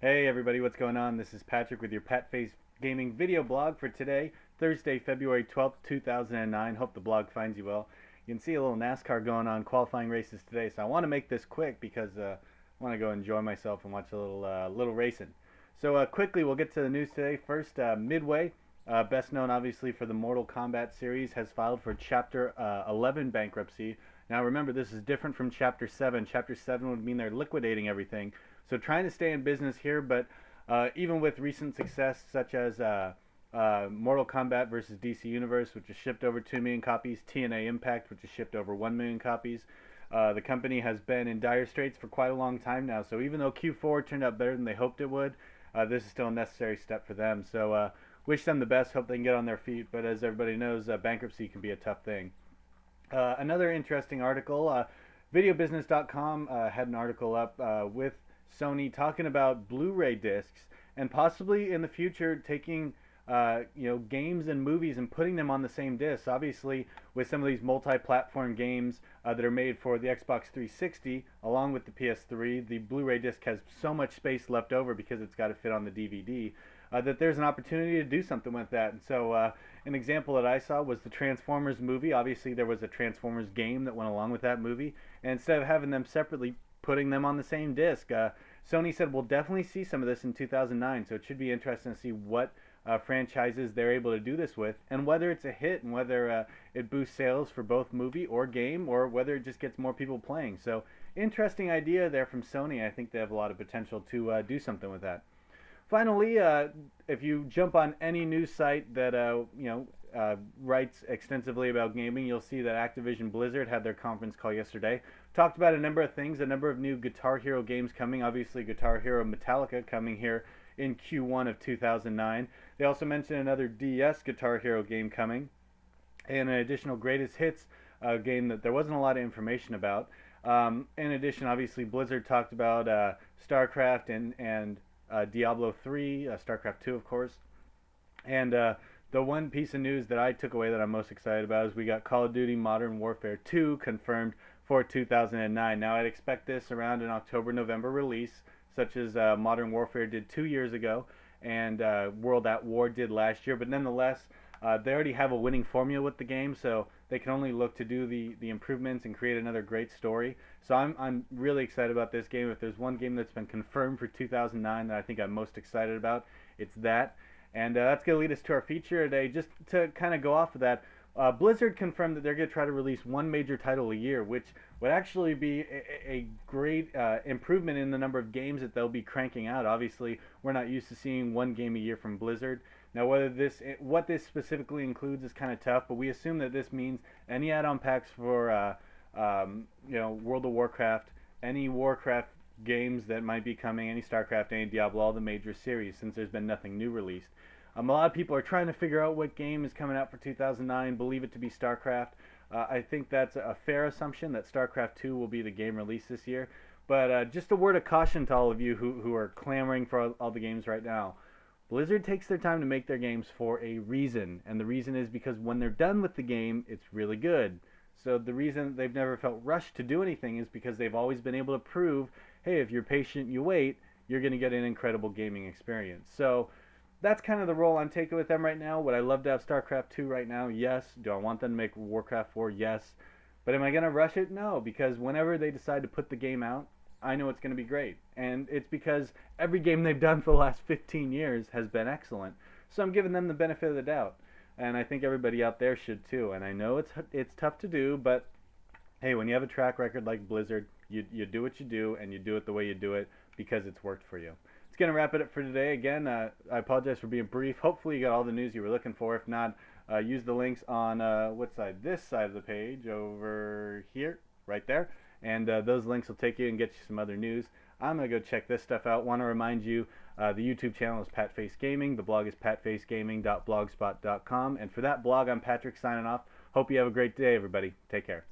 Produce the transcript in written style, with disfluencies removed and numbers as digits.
Hey everybody, what's going on? This is Patrick with your Patface gaming video blog for today, Thursday, February 12th, 2009. Hope the blog finds you well. You can see a little NASCAR going on, qualifying races today, so I want to make this quick because I want to go enjoy myself and watch a little racing. So quickly, we'll get to the news today. First, Midway, best known obviously for the Mortal Kombat series, has filed for Chapter 11 bankruptcy. Now remember, this is different from Chapter 7. Chapter 7 would mean they're liquidating everything. So trying to stay in business here, but even with recent success such as Mortal Kombat versus DC Universe, which has shipped over 2 million copies, TNA Impact, which has shipped over 1 million copies, the company has been in dire straits for quite a long time now. So even though Q4 turned out better than they hoped it would, this is still a necessary step for them. So wish them the best, hope they can get on their feet, but as everybody knows, bankruptcy can be a tough thing. Another interesting article, videobusiness.com had an article up with Sony talking about Blu-ray discs and possibly in the future taking games and movies and putting them on the same disc. Obviously, with some of these multi-platform games that are made for the Xbox 360 along with the PS3, the Blu-ray disc has so much space left over because it's got to fit on the DVD. That there's an opportunity to do something with that. And so an example that I saw was the Transformers movie. Obviously there was a Transformers game that went along with that movie, and instead of having them separately, putting them on the same disc, Sony said we'll definitely see some of this in 2009, so it should be interesting to see what franchises they're able to do this with, and whether it's a hit, and whether it boosts sales for both movie or game, or whether it just gets more people playing. So interesting idea there from Sony. I think they have a lot of potential to do something with that. Finally, if you jump on any news site that writes extensively about gaming, you'll see that Activision Blizzard had their conference call yesterday. Talked about a number of things, a number of new Guitar Hero games coming. Obviously, Guitar Hero Metallica coming here in Q1 of 2009. They also mentioned another DS Guitar Hero game coming, and an additional Greatest Hits game that there wasn't a lot of information about. In addition, obviously, Blizzard talked about StarCraft and Diablo 3, StarCraft 2, of course. And the one piece of news that I took away that I'm most excited about is we got Call of Duty Modern Warfare 2 confirmed for 2009. Now, I'd expect this around an October-November release, such as Modern Warfare did 2 years ago and World at War did last year. But nonetheless, they already have a winning formula with the game, so they can only look to do the improvements and create another great story. So I'm really excited about this game. If there's one game that's been confirmed for 2009 that I think I'm most excited about, it's that. And that's going to lead us to our feature today. Just to kind of go off of that, Blizzard confirmed that they're going to try to release one major title a year, which would actually be a great improvement in the number of games that they'll be cranking out. Obviously, we're not used to seeing one game a year from Blizzard. Now, what this specifically includes is kind of tough, but we assume that this means any add-on packs for World of Warcraft, any Warcraft games that might be coming, any StarCraft, any Diablo, all the major series, since there's been nothing new released. A lot of people are trying to figure out what game is coming out for 2009, believe it to be StarCraft. I think that's a fair assumption that StarCraft 2 will be the game released this year. But just a word of caution to all of you who are clamoring for all the games right now. Blizzard takes their time to make their games for a reason, and the reason is because when they're done with the game, it's really good. So the reason they've never felt rushed to do anything is because they've always been able to prove, hey, if you're patient, you wait, you're going to get an incredible gaming experience. So that's kind of the role I'm taking with them right now. Would I love to have StarCraft 2 right now? Yes. Do I want them to make Warcraft 4? Yes. But am I going to rush it? No, because whenever they decide to put the game out, I know it's going to be great. And it's because every game they've done for the last 15 years has been excellent. So I'm giving them the benefit of the doubt. And I think everybody out there should too. And I know it's tough to do, but hey, when you have a track record like Blizzard, you do what you do, and you do it the way you do it because it's worked for you. It's going to wrap it up for today. Again, I apologize for being brief. Hopefully you got all the news you were looking for. If not, use the links on what side? This side of the page over here, right there. And those links will take you and get you some other news. I'm going to go check this stuff out. Want to remind you, the YouTube channel is Patface Gaming. The blog is patfacegaming.blogspot.com. And for that blog, I'm Patrick signing off. Hope you have a great day, everybody. Take care.